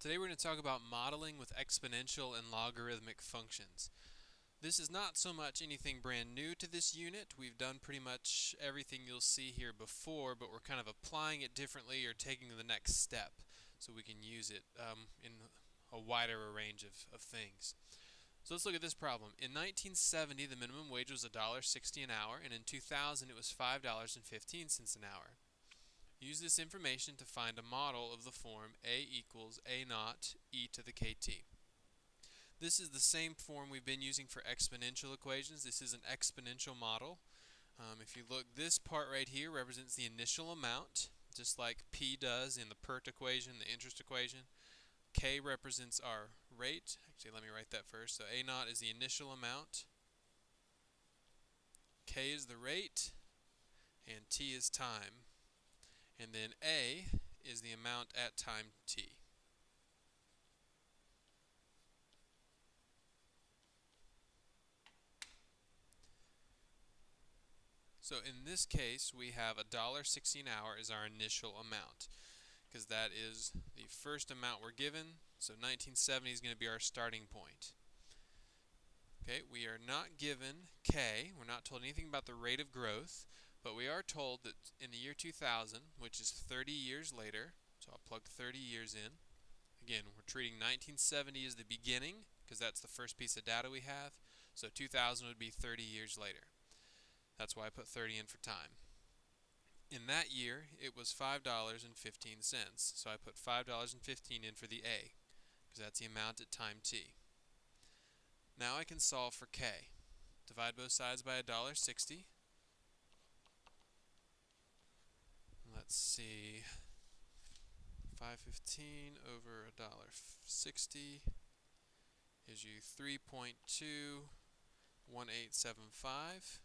Today we're going to talk about modeling with exponential and logarithmic functions. This is not so much anything brand new to this unit. We've done pretty much everything you'll see here before, but we're kind of applying it differently or taking the next step so we can use it in a wider range of things. So let's look at this problem. In 1970, the minimum wage was $1.60 an hour, and in 2000 it was $5.15 an hour. Use this information to find a model of the form A equals A naught e to the kt. This is the same form we've been using for exponential equations. This is an exponential model. If you look, this part right here represents the initial amount, just like P does in the PERT equation, the interest equation. K represents our rate. Actually, let me write that first. So A naught is the initial amount, K is the rate, and T is time. And then A is the amount at time t. So in this case, we have $1.60 an hour as our initial amount, because that is the first amount we're given. So 1970 is going to be our starting point. Okay, we are not given K. We're not told anything about the rate of growth, but we are told that in the year 2000, which is 30 years later, so I'll plug 30 years in. Again, we're treating 1970 as the beginning, because that's the first piece of data we have. So 2000 would be 30 years later. That's why I put 30 in for time. In that year, it was $5.15, so I put $5.15 in for the A, because that's the amount at time t. Now I can solve for K. Divide both sides by $1.60. Let's see, 515 over $1.60 gives you 3.21875.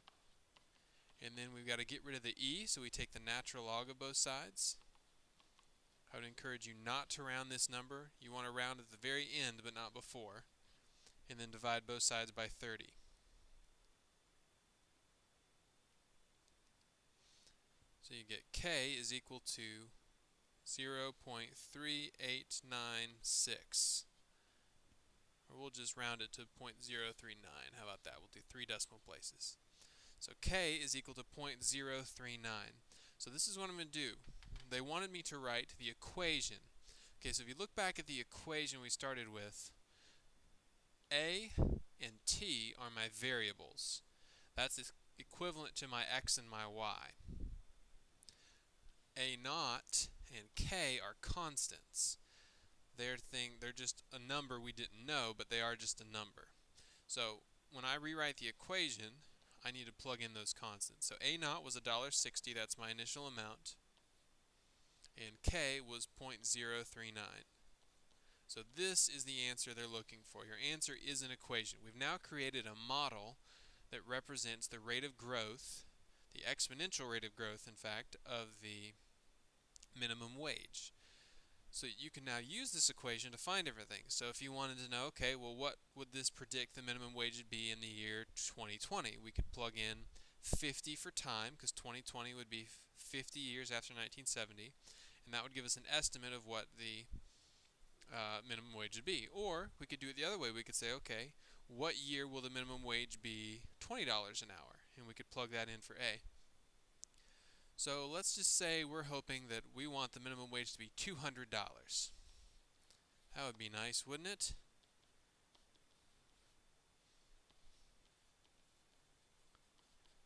And then we've got to get rid of the e, so we take the natural log of both sides. I would encourage you not to round this number. You want to round at the very end, but not before. And then divide both sides by 30. So you get k is equal to 0.3896. Or we'll just round it to 0.039. How about that? We'll do 3 decimal places. So k is equal to 0.039. So this is what I'm going to do. They wanted me to write the equation. Okay, so if you look back at the equation we started with, a and t are my variables. That's equivalent to my x and my y. A naught and k are constants. They're just a number we didn't know, but they are just a number. So when I rewrite the equation, I need to plug in those constants. So A naught was $1.60, that's my initial amount, and K was 0.039. So this is the answer they're looking for. Your answer is an equation. We've now created a model that represents the rate of growth, the exponential rate of growth, in fact, of the minimum wage. So you can now use this equation to find everything. So if you wanted to know, okay, well, what would this predict the minimum wage to be in the year 2020? We could plug in 50 for time, because 2020 would be 50 years after 1970, and that would give us an estimate of what the minimum wage would be. Or we could do it the other way. We could say, okay, what year will the minimum wage be $20 an hour? And we could plug that in for A. So let's just say we're hoping that we want the minimum wage to be $200. That would be nice, wouldn't it?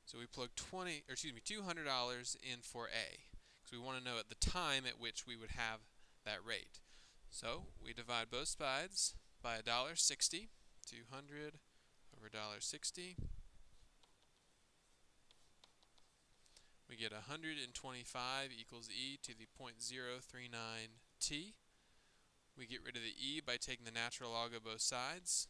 So we plug $200 in for A, because we want to know at the time at which we would have that rate. So we divide both sides by $1.60, 200 over $1.60. We get 125 equals e to the 0.039 t. We get rid of the e by taking the natural log of both sides,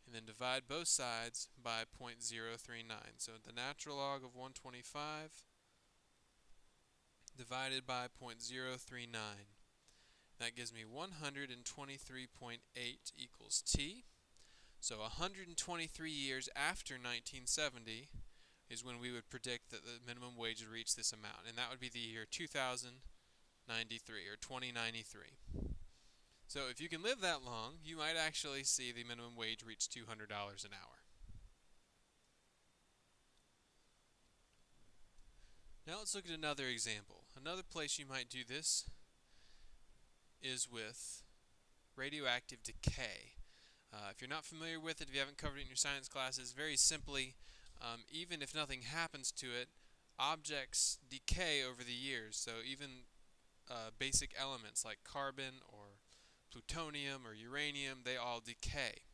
and then divide both sides by 0.039. So the natural log of 125 divided by 0.039. That gives me 123.8 equals t. So 123 years after 1970 is when we would predict that the minimum wage would reach this amount, and that would be the year 2019. 93 or 2093. So if you can live that long, you might actually see the minimum wage reach $200 an hour. Now let's look at another example. Another place you might do this is with radioactive decay. If you're not familiar with it, if you haven't covered it in your science classes, very simply, even if nothing happens to it, objects decay over the years. So even basic elements like carbon or plutonium or uranium, they all decay.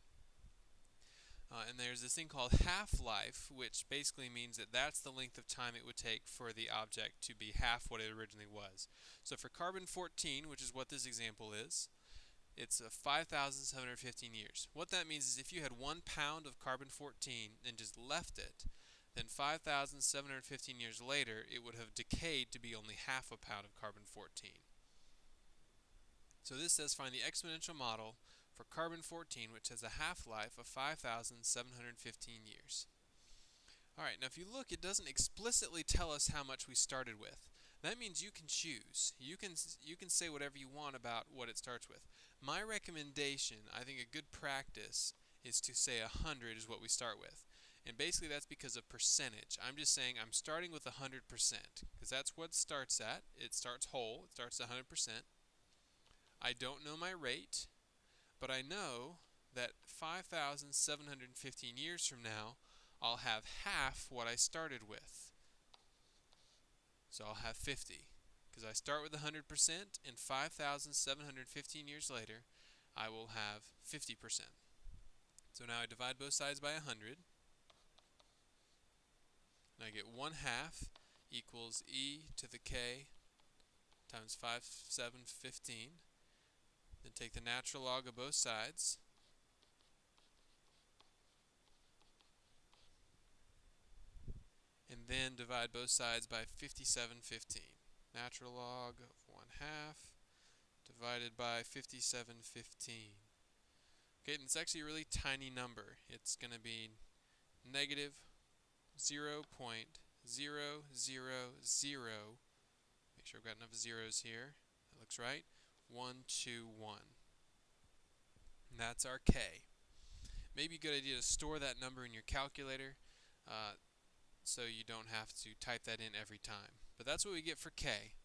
And there's this thing called half-life, which basically means that that's the length of time it would take for the object to be half what it originally was. So for carbon-14, which is what this example is, it's 5,715 years. What that means is if you had 1 pound of carbon-14 and just left it, then 5,715 years later, it would have decayed to be only half a pound of carbon-14. So this says find the exponential model for carbon-14, which has a half-life of 5,715 years. Alright, now if you look, it doesn't explicitly tell us how much we started with. That means you can choose. You can say whatever you want about what it starts with. My recommendation, I think a good practice, is to say 100 is what we start with. And basically that's because of percentage. I'm just saying I'm starting with 100%, because that's what it starts at. It starts whole. It starts at 100%. I don't know my rate, but I know that 5,715 years from now, I'll have half what I started with. So I'll have 50, because I start with 100%, and 5,715 years later, I will have 50%. So now I divide both sides by 100, and I get 1/2 equals e to the k times 5,715. Then take the natural log of both sides. And then divide both sides by 5715. Natural log of 1/2 divided by 5715. Okay, and it's actually a really tiny number. It's going to be negative 0.000, make sure I've got enough zeros here, that looks right, 121. And that's our k. Maybe a good idea to store that number in your calculator so you don't have to type that in every time. But that's what we get for k.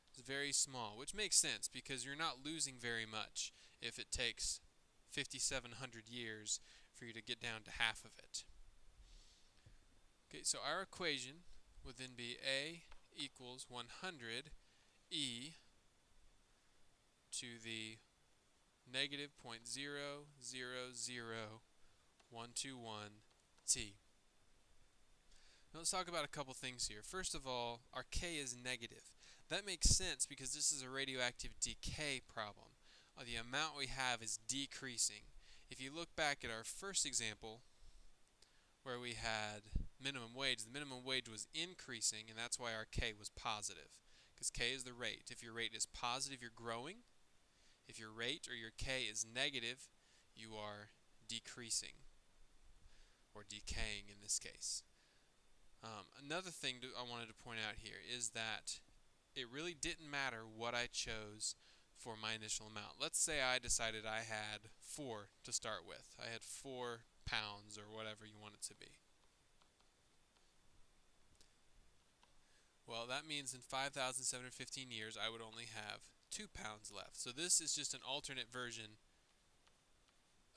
It's very small, which makes sense because you're not losing very much if it takes 5,700 years for you to get down to half of it. Okay, so our equation would then be a equals 100 e to the negative 0.000121 t. Now let's talk about a couple things here. First of all, our k is negative. That makes sense because this is a radioactive decay problem. The amount we have is decreasing. If you look back at our first example where we had minimum wage, the minimum wage was increasing, and that's why our k was positive, because k is the rate. If your rate is positive, you're growing. If your rate or your k is negative, you are decreasing, or decaying in this case. Another thing I wanted to point out here is that it really didn't matter what I chose for my initial amount. Let's say I decided I had 4 to start with. I had 4 pounds or whatever you want it to be. Well, that means in 5,715 years I would only have 2 pounds left. So this is just an alternate version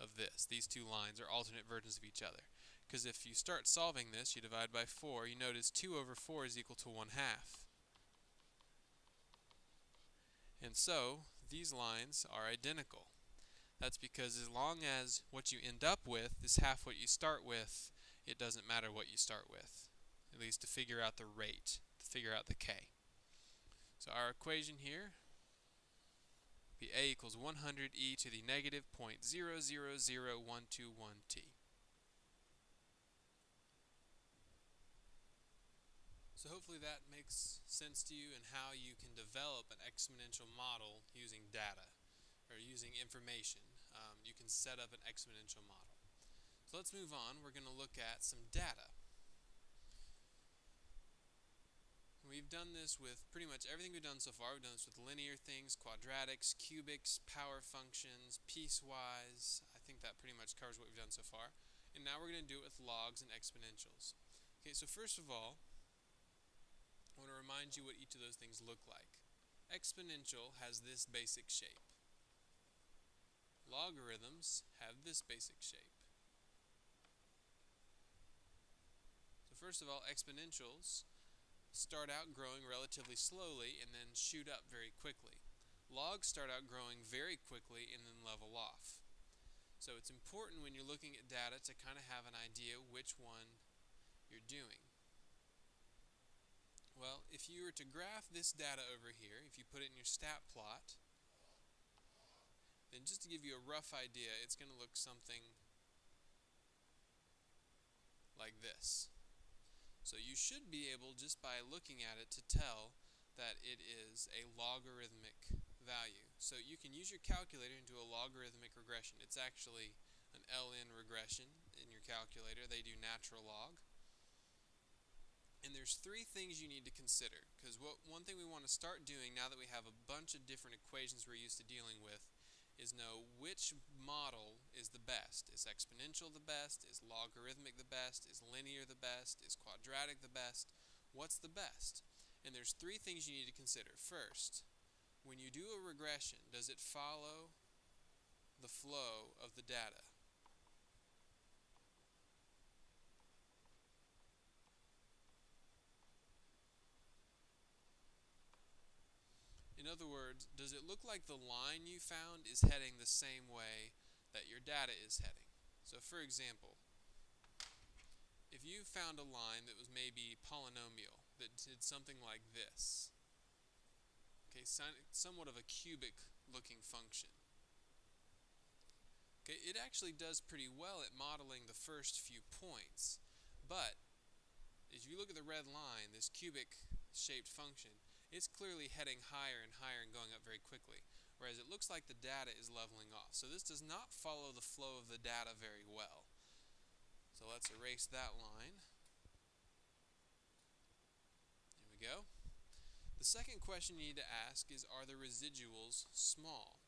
of this. These two lines are alternate versions of each other. Because if you start solving this, you divide by 4, you notice 2 over 4 is equal to 1/2. And so, these lines are identical. That's because as long as what you end up with is half what you start with, it doesn't matter what you start with, at least to figure out the rate, to figure out the k. So our equation here would be a equals 100 e to the negative 0.000121 t. So hopefully that makes sense to you and how you can develop an exponential model using data or using information. You can set up an exponential model. So let's move on. We're going to look at some data. We we've done this with pretty much everything we've done so far. We've done this with linear things, quadratics, cubics, power functions, piecewise. I think that pretty much covers what we've done so far. And now we're going to do it with logs and exponentials. Okay, so first of all, I want to remind you what each of those things look like. Exponential has this basic shape. Logarithms have this basic shape. So first of all, exponentials start out growing relatively slowly and then shoot up very quickly. Logs start out growing very quickly and then level off. So it's important when you're looking at data to kind of have an idea which one you're doing. Well, if you were to graph this data over here, if you put it in your stat plot, then just to give you a rough idea, it's going to look something like this. So you should be able, just by looking at it, to tell that it is a logarithmic value. So you can use your calculator and do a logarithmic regression. It's actually an LN regression in your calculator. They do natural log. And there's three things you need to consider, because one thing we want to start doing now that we have a bunch of different equations we're used to dealing with is know which model is the best. Is exponential the best? Is logarithmic the best? Is linear the best? Is quadratic the best? What's the best? And there's three things you need to consider. First, when you do a regression, does it follow the flow of the data? In other words, does it look like the line you found is heading the same way that your data is heading? So for example, if you found a line that was maybe polynomial, that did something like this, okay, somewhat of a cubic looking function, okay, it actually does pretty well at modeling the first few points, but if you look at the red line, this cubic shaped function, it's clearly heading higher and higher and going up very quickly, whereas it looks like the data is leveling off. So this does not follow the flow of the data very well. So let's erase that line. There we go. The second question you need to ask is, are the residuals small?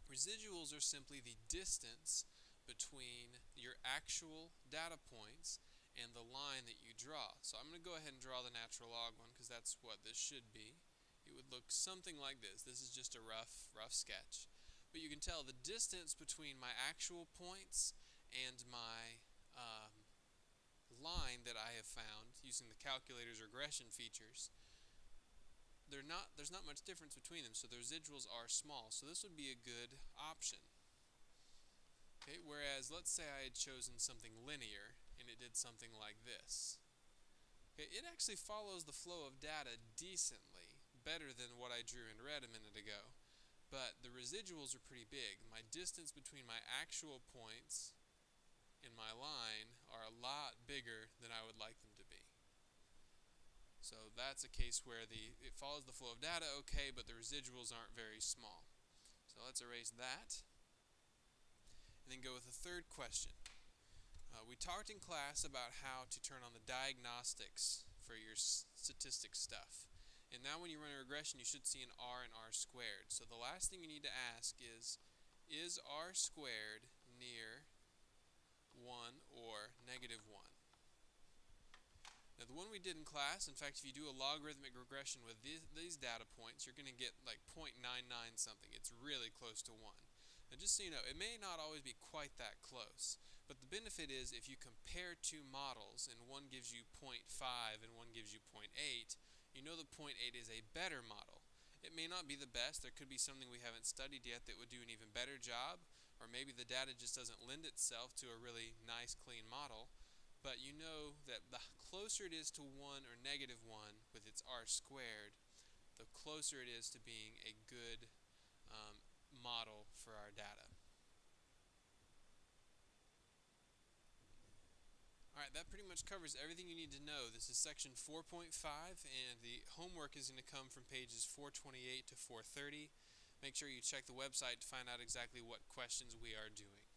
Residuals are simply the distance between your actual data points and the line that you draw. So I'm going to go ahead and draw the natural log one because that's what this should be. It would look something like this. This is just a rough sketch. But you can tell the distance between my actual points and my line that I have found using the calculator's regression features, there's not much difference between them, so the residuals are small. So this would be a good option. Okay, whereas let's say I had chosen something linear and it did something like this. Okay, it actually follows the flow of data decently, better than what I drew in red a minute ago, but the residuals are pretty big. My distance between my actual points and my line are a lot bigger than I would like them to be. So that's a case where it follows the flow of data okay, but the residuals aren't very small. So let's erase that and then go with the third question. We talked in class about how to turn on the diagnostics for your statistics stuff. And now when you run a regression, you should see an r and r squared. So the last thing you need to ask is r squared near 1 or negative 1? Now the one we did in class, in fact, if you do a logarithmic regression with these data points, you're going to get like 0.99 something. It's really close to 1. Now just so you know, it may not always be quite that close, but the benefit is if you compare two models and one gives you 0.5 and one gives you 0.8, you know the 0.8 is a better model. It may not be the best. There could be something we haven't studied yet that would do an even better job, or maybe the data just doesn't lend itself to a really nice, clean model. But you know that the closer it is to 1 or negative 1 with its r squared, the closer it is to being a good model for our data. Alright, that pretty much covers everything you need to know. This is section 4.5, and the homework is going to come from pages 428 to 430. Make sure you check the website to find out exactly what questions we are doing.